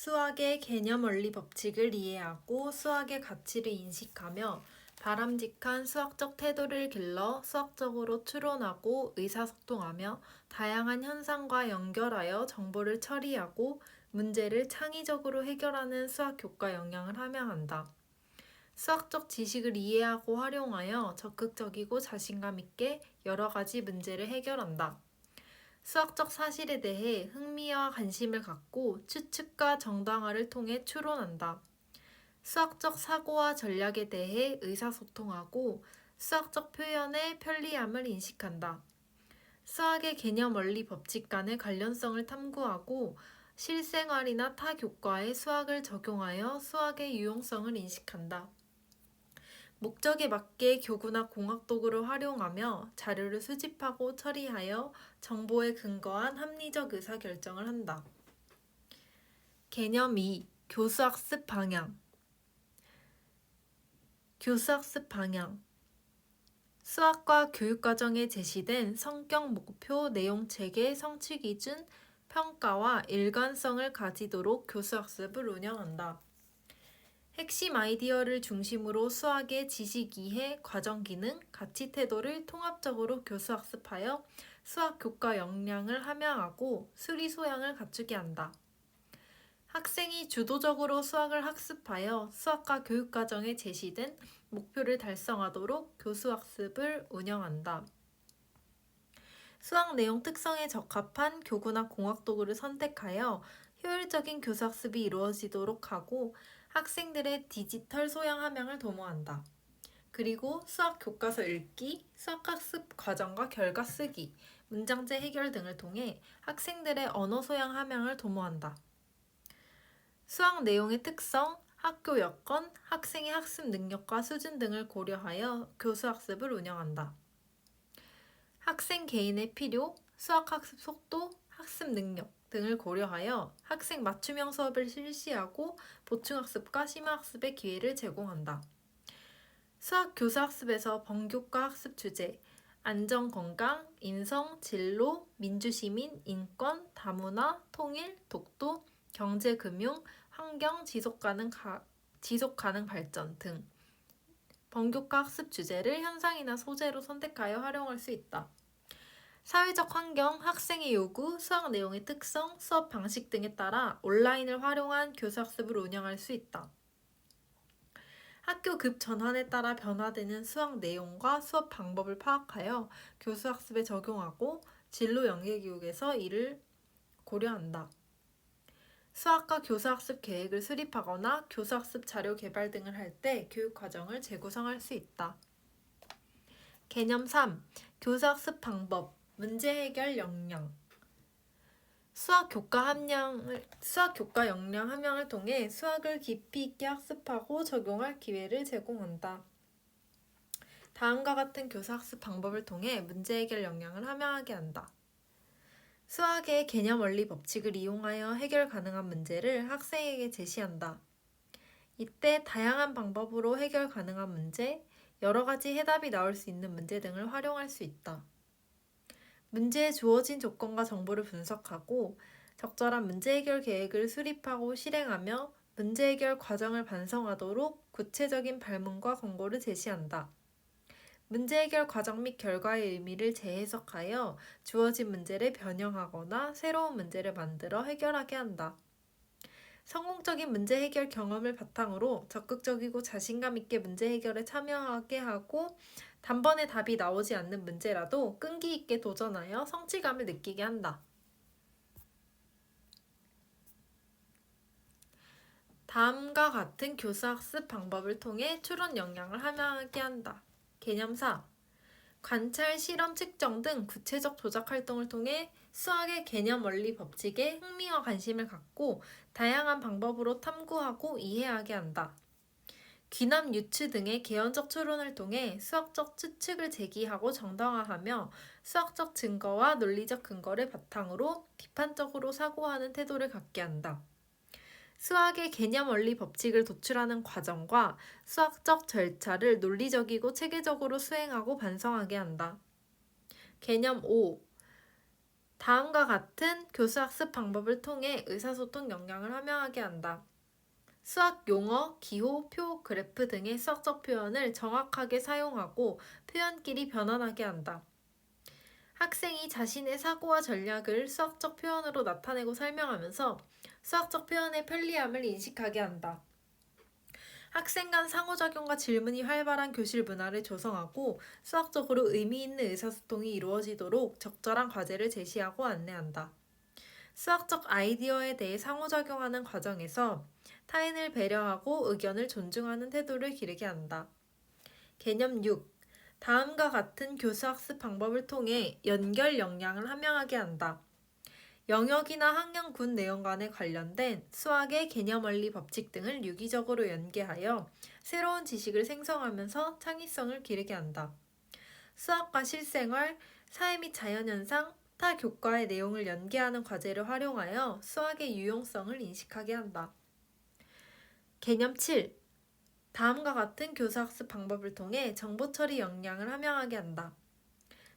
수학의 개념 원리 법칙을 이해하고 수학의 가치를 인식하며 바람직한 수학적 태도를 길러 수학적으로 추론하고 의사소통하며 다양한 현상과 연결하여 정보를 처리하고 문제를 창의적으로 해결하는 수학 교과 역량을 함양한다. 수학적 지식을 이해하고 활용하여 적극적이고 자신감 있게 여러 가지 문제를 해결한다. 수학적 사실에 대해 흥미와 관심을 갖고 추측과 정당화를 통해 추론한다. 수학적 사고와 전략에 대해 의사소통하고 수학적 표현의 편리함을 인식한다. 수학의 개념 원리 법칙 간의 관련성을 탐구하고 실생활이나 타 교과에 수학을 적용하여 수학의 유용성을 인식한다. 목적에 맞게 교구나 공학 도구를 활용하며 자료를 수집하고 처리하여 정보에 근거한 합리적 의사결정을 한다. 개념 2. 교수학습 방향. 교수학습 방향. 수학과 교육과정에 제시된 성격, 목표, 내용체계, 성취기준, 평가와 일관성을 가지도록 교수학습을 운영한다. 핵심 아이디어를 중심으로 수학의 지식 이해, 과정 기능, 가치 태도를 통합적으로 교수학습하여 수학 교과 역량을 함양하고 수리 소양을 갖추게 한다. 학생이 주도적으로 수학을 학습하여 수학과 교육 과정에 제시된 목표를 달성하도록 교수학습을 운영한다. 수학 내용 특성에 적합한 교구나 공학 도구를 선택하여 효율적인 교수학습이 이루어지도록 하고 학생들의 디지털 소양 함양을 도모한다. 그리고 수학 교과서 읽기, 수학학습 과정과 결과 쓰기, 문장제 해결 등을 통해 학생들의 언어 소양 함양을 도모한다. 수학 내용의 특성, 학교 여건, 학생의 학습 능력과 수준 등을 고려하여 교수학습을 운영한다. 학생 개인의 필요, 수학학습 속도, 학습 능력 등을 고려하여 학생 맞춤형 수업을 실시하고 보충학습과 심화학습의 기회를 제공한다. 수학 교수학습에서 본교과 학습 주제, 안전건강, 인성, 진로, 민주시민, 인권, 다문화, 통일, 독도, 경제금융, 환경, 지속가능 발전 등 본교과 학습 주제를 현상이나 소재로 선택하여 활용할 수 있다. 사회적 환경, 학생의 요구, 수학 내용의 특성, 수업 방식 등에 따라 온라인을 활용한 교수학습을 운영할 수 있다. 학교 급 전환에 따라 변화되는 수학 내용과 수업 방법을 파악하여 교수학습에 적용하고 진로 연계교육에서 이를 고려한다. 수학과 교수학습 계획을 수립하거나 교수학습 자료 개발 등을 할 때 교육과정을 재구성할 수 있다. 개념 3. 교수학습 방법, 문제 해결 역량. 수학 교과 역량 함양을 통해 수학을 깊이 있게 학습하고 적용할 기회를 제공한다. 다음과 같은 교수학습 방법을 통해 문제 해결 역량을 함양하게 한다. 수학의 개념 원리 법칙을 이용하여 해결 가능한 문제를 학생에게 제시한다. 이때 다양한 방법으로 해결 가능한 문제, 여러 가지 해답이 나올 수 있는 문제 등을 활용할 수 있다. 문제에 주어진 조건과 정보를 분석하고 적절한 문제 해결 계획을 수립하고 실행하며 문제 해결 과정을 반성하도록 구체적인 발문과 권고를 제시한다. 문제 해결 과정 및 결과의 의미를 재해석하여 주어진 문제를 변형하거나 새로운 문제를 만들어 해결하게 한다. 성공적인 문제 해결 경험을 바탕으로 적극적이고 자신감 있게 문제 해결에 참여하게 하고 단번에 답이 나오지 않는 문제라도 끈기 있게 도전하여 성취감을 느끼게 한다. 다음과 같은 교수학습 방법을 통해 추론 역량을 함양하게 한다. 개념 4. 관찰, 실험, 측정 등 구체적 조작 활동을 통해 수학의 개념 원리 법칙에 흥미와 관심을 갖고 다양한 방법으로 탐구하고 이해하게 한다. 귀납, 유추 등의 개연적 추론을 통해 수학적 추측을 제기하고 정당화하며 수학적 증거와 논리적 근거를 바탕으로 비판적으로 사고하는 태도를 갖게 한다. 수학의 개념 원리 법칙을 도출하는 과정과 수학적 절차를 논리적이고 체계적으로 수행하고 반성하게 한다. 개념 5. 다음과 같은 교수학습 방법을 통해 의사소통 역량을 함양하게 한다. 수학 용어, 기호, 표, 그래프 등의 수학적 표현을 정확하게 사용하고 표현끼리 변환하게 한다. 학생이 자신의 사고와 전략을 수학적 표현으로 나타내고 설명하면서 수학적 표현의 편리함을 인식하게 한다. 학생 간 상호작용과 질문이 활발한 교실 문화를 조성하고 수학적으로 의미 있는 의사소통이 이루어지도록 적절한 과제를 제시하고 안내한다. 수학적 아이디어에 대해 상호작용하는 과정에서 타인을 배려하고 의견을 존중하는 태도를 기르게 한다. 개념 6. 다음과 같은 교수학습 방법을 통해 연결 역량을 함양하게 한다. 영역이나 학년 군 내용 간에 관련된 수학의 개념 원리 법칙 등을 유기적으로 연계하여 새로운 지식을 생성하면서 창의성을 기르게 한다. 수학과 실생활, 사회 및 자연현상, 타 교과의 내용을 연계하는 과제를 활용하여 수학의 유용성을 인식하게 한다. 개념 7. 다음과 같은 교수학습 방법을 통해 정보처리 역량을 함양하게 한다.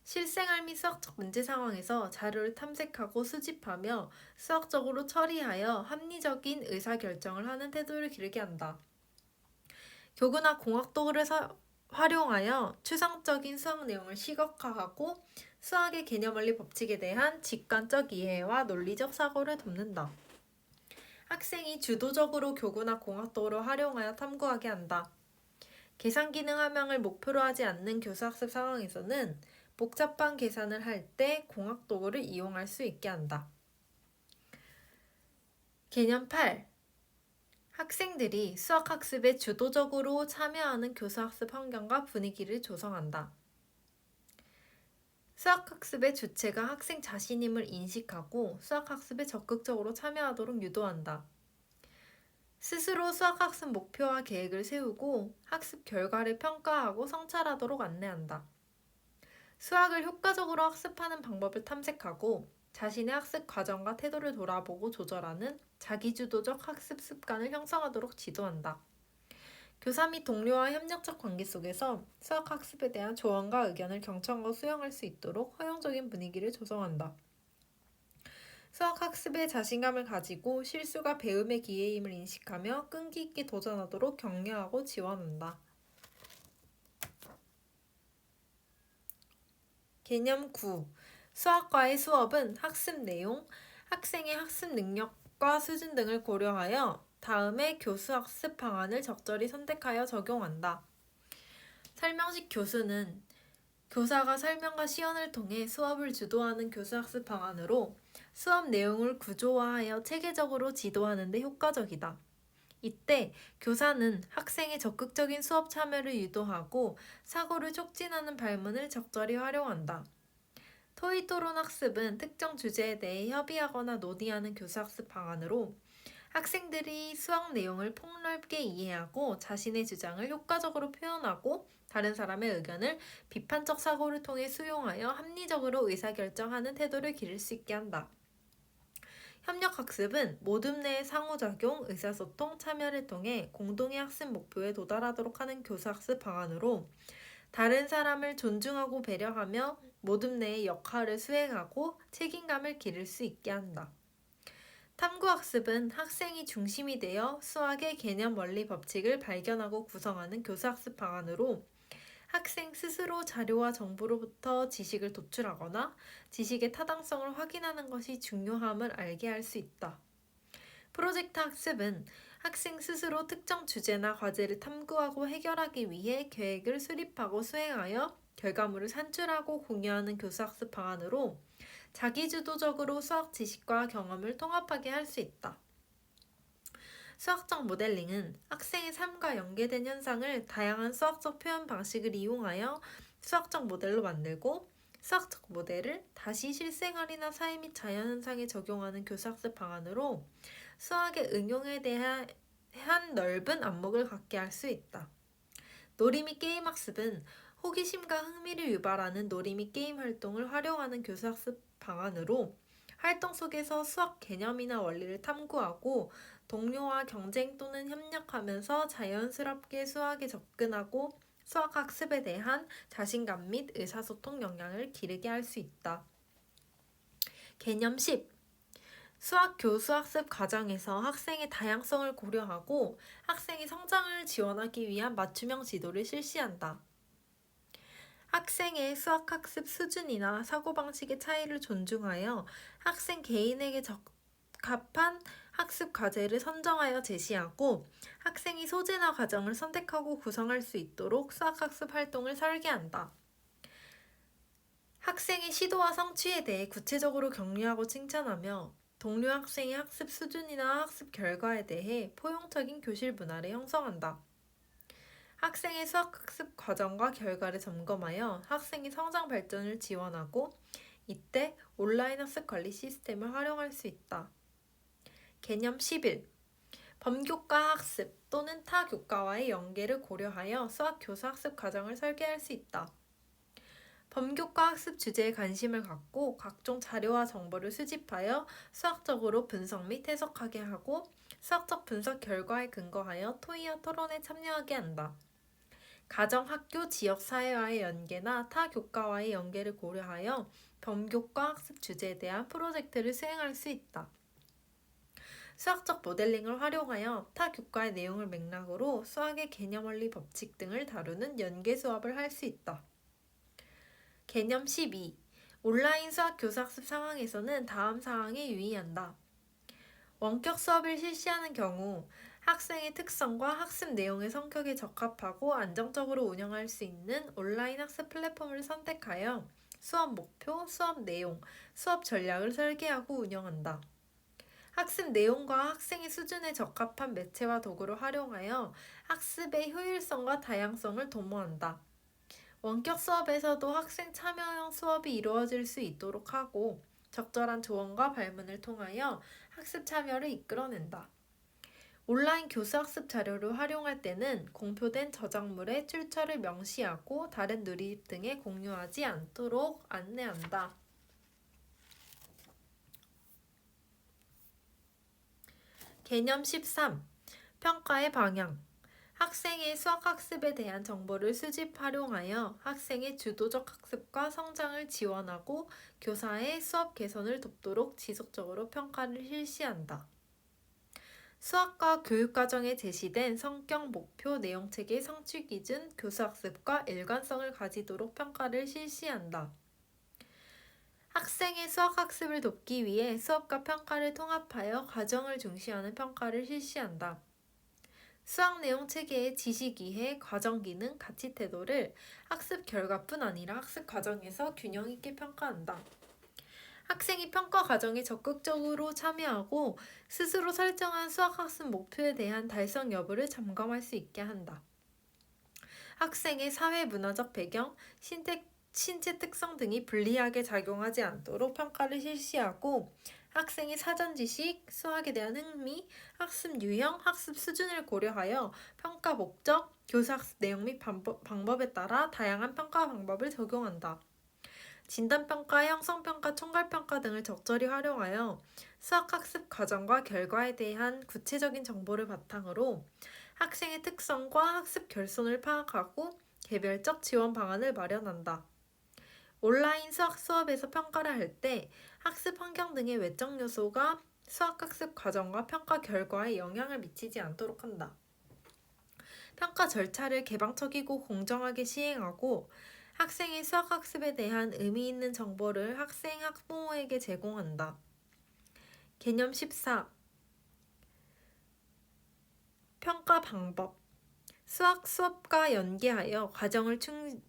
실생활 및 수학적 문제 상황에서 자료를 탐색하고 수집하며 수학적으로 처리하여 합리적인 의사결정을 하는 태도를 기르게 한다. 교구나 공학 도구를 활용하여 추상적인 수학 내용을 시각화하고 수학의 개념 원리 법칙에 대한 직관적 이해와 논리적 사고를 돕는다. 학생이 주도적으로 교구나 공학 도구를 활용하여 탐구하게 한다. 계산 기능 함양을 목표로 하지 않는 교수학습 상황에서는 복잡한 계산을 할 때 공학 도구를 이용할 수 있게 한다. 개념 8. 학생들이 수학학습에 주도적으로 참여하는 교수학습 환경과 분위기를 조성한다. 수학학습의 주체가 학생 자신임을 인식하고 수학학습에 적극적으로 참여하도록 유도한다. 스스로 수학학습 목표와 계획을 세우고 학습 결과를 평가하고 성찰하도록 안내한다. 수학을 효과적으로 학습하는 방법을 탐색하고 자신의 학습 과정과 태도를 돌아보고 조절하는 자기주도적 학습 습관을 형성하도록 지도한다. 교사 및 동료와 협력적 관계 속에서 수학학습에 대한 조언과 의견을 경청하고 수용할 수 있도록 허용적인 분위기를 조성한다. 수학학습에 자신감을 가지고 실수가 배움의 기회임을 인식하며 끈기 있게 도전하도록 격려하고 지원한다. 개념 9. 수학과의 수업은 학습 내용, 학생의 학습 능력과 수준 등을 고려하여 다음의 교수학습 방안을 적절히 선택하여 적용한다. 설명식 교수는 교사가 설명과 시연을 통해 수업을 주도하는 교수학습 방안으로 수업 내용을 구조화하여 체계적으로 지도하는 데 효과적이다. 이때 교사는 학생의 적극적인 수업 참여를 유도하고 사고를 촉진하는 발문을 적절히 활용한다. 토의 토론 학습은 특정 주제에 대해 협의하거나 논의하는 교수학습 방안으로 학생들이 수학 내용을 폭넓게 이해하고 자신의 주장을 효과적으로 표현하고 다른 사람의 의견을 비판적 사고를 통해 수용하여 합리적으로 의사결정하는 태도를 기를 수 있게 한다. 협력학습은 모둠 내의 상호작용, 의사소통, 참여를 통해 공동의 학습 목표에 도달하도록 하는 교수학습 방안으로 다른 사람을 존중하고 배려하며 모둠 내의 역할을 수행하고 책임감을 기를 수 있게 한다. 탐구학습은 학생이 중심이 되어 수학의 개념 원리 법칙을 발견하고 구성하는 교수학습 방안으로 학생 스스로 자료와 정보로부터 지식을 도출하거나 지식의 타당성을 확인하는 것이 중요함을 알게 할 수 있다. 프로젝트 학습은 학생 스스로 특정 주제나 과제를 탐구하고 해결하기 위해 계획을 수립하고 수행하여 결과물을 산출하고 공유하는 교수학습 방안으로 자기주도적으로 수학 지식과 경험을 통합하게 할 수 있다. 수학적 모델링은 학생의 삶과 연계된 현상을 다양한 수학적 표현 방식을 이용하여 수학적 모델로 만들고 수학적 모델을 다시 실생활이나 사회 및 자연현상에 적용하는 교수학습 방안으로 수학의 응용에 대한 넓은 안목을 갖게 할 수 있다. 놀이 및 게임 학습은 호기심과 흥미를 유발하는 놀이 및 게임 활동을 활용하는 교수학습 방안으로 활동 속에서 수학 개념이나 원리를 탐구하고 동료와 경쟁 또는 협력하면서 자연스럽게 수학에 접근하고 수학 학습에 대한 자신감 및 의사소통 역량을 기르게 할 수 있다. 개념 10. 수학 교수학습 과정에서 학생의 다양성을 고려하고 학생의 성장을 지원하기 위한 맞춤형 지도를 실시한다. 학생의 수학학습 수준이나 사고방식의 차이를 존중하여 학생 개인에게 적합한 학습 과제를 선정하여 제시하고 학생이 소재나 과정을 선택하고 구성할 수 있도록 수학학습 활동을 설계한다. 학생의 시도와 성취에 대해 구체적으로 격려하고 칭찬하며 동료 학생의 학습 수준이나 학습 결과에 대해 포용적인 교실 문화를 형성한다. 학생의 수학학습 과정과 결과를 점검하여 학생의 성장 발전을 지원하고 이때 온라인 학습 관리 시스템을 활용할 수 있다. 개념 11. 범교과 학습 또는 타 교과와의 연계를 고려하여 수학 교수 학습 과정을 설계할 수 있다. 범교과 학습 주제에 관심을 갖고 각종 자료와 정보를 수집하여 수학적으로 분석 및 해석하게 하고 수학적 분석 결과에 근거하여 토의와 토론에 참여하게 한다. 가정, 학교, 지역 사회와의 연계나 타 교과와의 연계를 고려하여 범교과 학습 주제에 대한 프로젝트를 수행할 수 있다. 수학적 모델링을 활용하여 타 교과의 내용을 맥락으로 수학의 개념 원리 법칙 등을 다루는 연계 수업을 할 수 있다. 개념 12. 온라인 수학 교수학습 상황에서는 다음 사항에 유의한다. 원격 수업을 실시하는 경우 학생의 특성과 학습 내용의 성격에 적합하고 안정적으로 운영할 수 있는 온라인 학습 플랫폼을 선택하여 수업 목표, 수업 내용, 수업 전략을 설계하고 운영한다. 학습 내용과 학생의 수준에 적합한 매체와 도구를 활용하여 학습의 효율성과 다양성을 도모한다. 원격 수업에서도 학생 참여형 수업이 이루어질 수 있도록 하고 적절한 조언과 발문을 통하여 학습 참여를 이끌어낸다. 온라인 교수학습 자료를 활용할 때는 공표된 저작물의 출처를 명시하고 다른 누리집 등에 공유하지 않도록 안내한다. 개념 13. 평가의 방향. 학생의 수학학습에 대한 정보를 수집 활용하여 학생의 주도적 학습과 성장을 지원하고 교사의 수업 개선을 돕도록 지속적으로 평가를 실시한다. 수학과 교육과정에 제시된 성격, 목표, 내용체계, 성취 기준, 교수학습과 일관성을 가지도록 평가를 실시한다. 학생의 수학학습을 돕기 위해 수업과 평가를 통합하여 과정을 중시하는 평가를 실시한다. 수학 내용 체계의 지식 이해, 과정 기능, 가치 태도를 학습 결과뿐 아니라 학습 과정에서 균형 있게 평가한다. 학생이 평가 과정에 적극적으로 참여하고 스스로 설정한 수학학습 목표에 대한 달성 여부를 점검할 수 있게 한다. 학생의 사회 문화적 배경, 신체 특성 등이 불리하게 작용하지 않도록 평가를 실시하고 학생의 사전 지식, 수학에 대한 흥미, 학습 유형, 학습 수준을 고려하여 평가 목적, 교사학습 내용 및 방법에 따라 다양한 평가 방법을 적용한다. 진단평가, 형성평가, 총괄평가 등을 적절히 활용하여 수학학습 과정과 결과에 대한 구체적인 정보를 바탕으로 학생의 특성과 학습 결손을 파악하고 개별적 지원 방안을 마련한다. 온라인 수학 수업에서 평가를 할 때 학습 환경 등의 외적 요소가 수학학습 과정과 평가 결과에 영향을 미치지 않도록 한다. 평가 절차를 개방적이고 공정하게 시행하고 학생의 수학학습에 대한 의미 있는 정보를 학생, 학부모에게 제공한다. 개념 14. 평가 방법. 수학 수업과 연계하여 과정을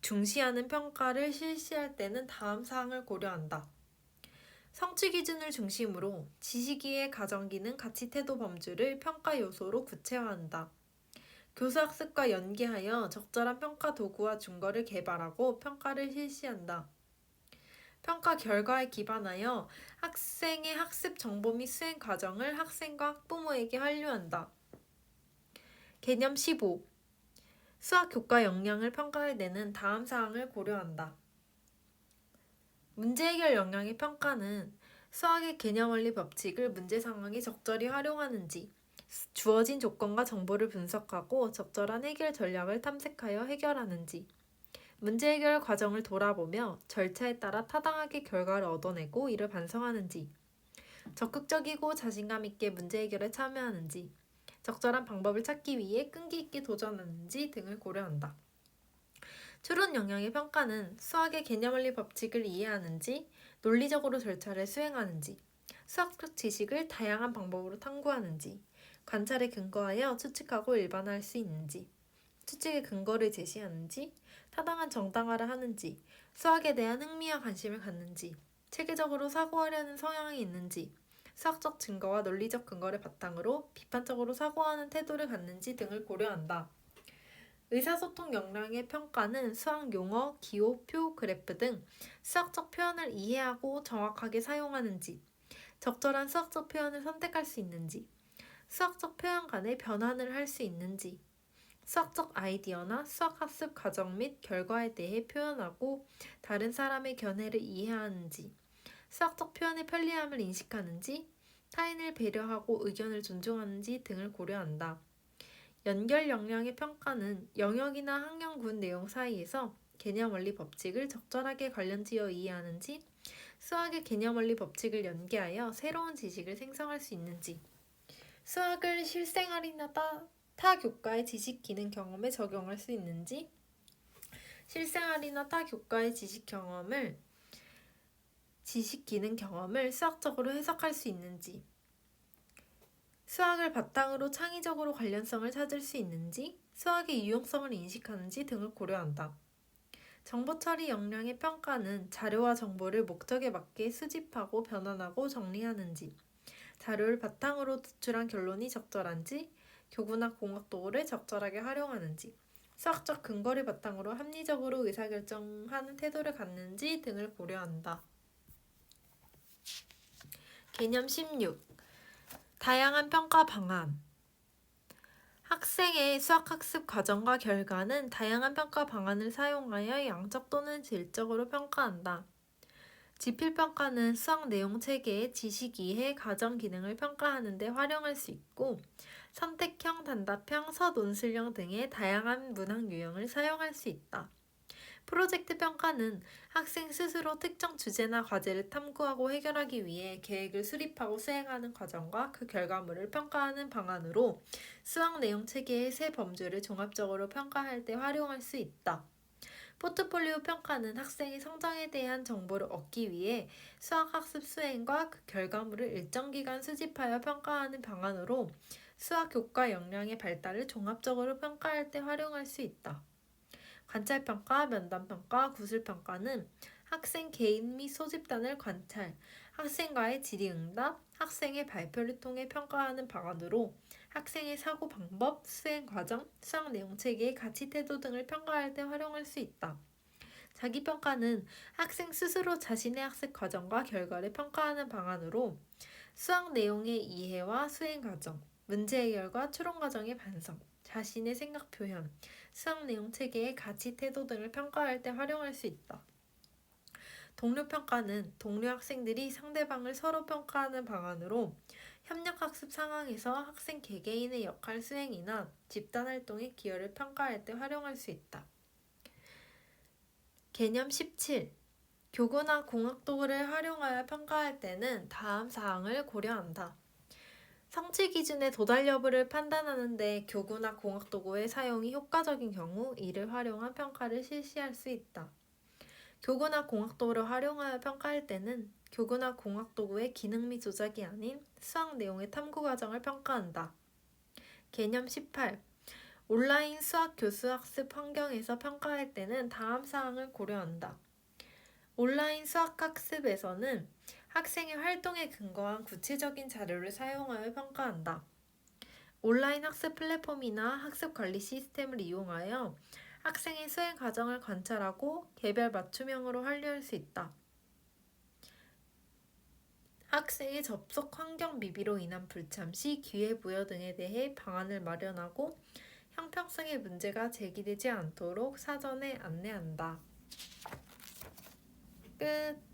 중시하는 평가를 실시할 때는 다음 사항을 고려한다. 성취 기준을 중심으로 지식이해, 가정기능, 가치, 태도, 범주를 평가 요소로 구체화한다. 교수학습과 연계하여 적절한 평가 도구와 준거를 개발하고 평가를 실시한다. 평가 결과에 기반하여 학생의 학습 정보 및 수행 과정을 학생과 학부모에게 한류한다. 개념 15. 수학 교과 역량을 평가할 때는 다음 사항을 고려한다. 문제 해결 역량의 평가는 수학의 개념 원리 법칙을 문제 상황에 적절히 활용하는지, 주어진 조건과 정보를 분석하고 적절한 해결 전략을 탐색하여 해결하는지, 문제 해결 과정을 돌아보며 절차에 따라 타당하게 결과를 얻어내고 이를 반성하는지, 적극적이고 자신감 있게 문제 해결에 참여하는지, 적절한 방법을 찾기 위해 끈기 있게 도전하는지 등을 고려한다. 추론 역량의 평가는 수학의 개념원리 법칙을 이해하는지, 논리적으로 절차를 수행하는지, 수학적 지식을 다양한 방법으로 탐구하는지, 관찰에 근거하여 추측하고 일반화할 수 있는지, 추측의 근거를 제시하는지, 타당한 정당화를 하는지, 수학에 대한 흥미와 관심을 갖는지, 체계적으로 사고하려는 성향이 있는지, 수학적 증거와 논리적 근거를 바탕으로 비판적으로 사고하는 태도를 갖는지 등을 고려한다. 의사소통 역량의 평가는 수학 용어, 기호, 표, 그래프 등 수학적 표현을 이해하고 정확하게 사용하는지, 적절한 수학적 표현을 선택할 수 있는지, 수학적 표현 간의 변환을 할 수 있는지, 수학적 아이디어나 수학학습 과정 및 결과에 대해 표현하고 다른 사람의 견해를 이해하는지, 수학적 표현의 편리함을 인식하는지, 타인을 배려하고 의견을 존중하는지 등을 고려한다. 연결 역량의 평가는 영역이나 학년군 내용 사이에서 개념 원리 법칙을 적절하게 관련지어 이해하는지, 수학의 개념 원리 법칙을 연계하여 새로운 지식을 생성할 수 있는지, 수학을 실생활이나 타 교과의 지식 기능 경험에 적용할 수 있는지, 실생활이나 타 교과의 지식 기능 경험을 수학적으로 해석할 수 있는지, 수학을 바탕으로 창의적으로 관련성을 찾을 수 있는지, 수학의 유용성을 인식하는지 등을 고려한다. 정보 처리 역량의 평가는 자료와 정보를 목적에 맞게 수집하고 변환하고 정리하는지, 자료를 바탕으로 도출한 결론이 적절한지, 교구나 공학 도구를 적절하게 활용하는지, 수학적 근거를 바탕으로 합리적으로 의사결정하는 태도를 갖는지 등을 고려한다. 개념 16. 다양한 평가 방안. 학생의 수학학습 과정과 결과는 다양한 평가 방안을 사용하여 양적 또는 질적으로 평가한다. 지필평가는 수학 내용 체계의 지식 이해, 가정 기능을 평가하는 데 활용할 수 있고, 선택형, 단답형, 서논술형 등의 다양한 문학 유형을 사용할 수 있다. 프로젝트 평가는 학생 스스로 특정 주제나 과제를 탐구하고 해결하기 위해 계획을 수립하고 수행하는 과정과 그 결과물을 평가하는 방안으로 수학 내용 체계의 세 범주를 종합적으로 평가할 때 활용할 수 있다. 포트폴리오 평가는 학생의 성장에 대한 정보를 얻기 위해 수학학습 수행과 그 결과물을 일정 기간 수집하여 평가하는 방안으로 수학 교과 역량의 발달을 종합적으로 평가할 때 활용할 수 있다. 관찰평가, 면담평가, 구술평가는 학생 개인 및 소집단을 관찰, 학생과의 질의응답, 학생의 발표를 통해 평가하는 방안으로 학생의 사고 방법, 수행 과정, 수학 내용 체계의 가치 태도 등을 평가할 때 활용할 수 있다. 자기평가는 학생 스스로 자신의 학습 과정과 결과를 평가하는 방안으로 수학 내용의 이해와 수행 과정, 문제 해결과 추론 과정의 반성, 자신의 생각 표현, 수학 내용 체계의 가치 태도 등을 평가할 때 활용할 수 있다. 동료 평가는 동료 학생들이 상대방을 서로 평가하는 방안으로 협력학습 상황에서 학생 개개인의 역할 수행이나 집단 활동의 기여를 평가할 때 활용할 수 있다. 개념 17. 교구나 공학 도구를 활용하여 평가할 때는 다음 사항을 고려한다. 성취 기준의 도달 여부를 판단하는 데 교구나 공학 도구의 사용이 효과적인 경우 이를 활용한 평가를 실시할 수 있다. 교구나 공학 도구를 활용하여 평가할 때는 교구나 공학 도구의 기능 및 조작이 아닌 수학 내용의 탐구 과정을 평가한다. 개념 18. 온라인 수학 교수 학습 환경에서 평가할 때는 다음 사항을 고려한다. 온라인 수학 학습에서는 학생의 활동에 근거한 구체적인 자료를 사용하여 평가한다. 온라인 학습 플랫폼이나 학습 관리 시스템을 이용하여 학생의 수행 과정을 관찰하고 개별 맞춤형으로 완료할 수 있다. 학생의 접속 환경 미비로 인한 불참 시 기회부여 등에 대해 방안을 마련하고 형평성의 문제가 제기되지 않도록 사전에 안내한다. 끝.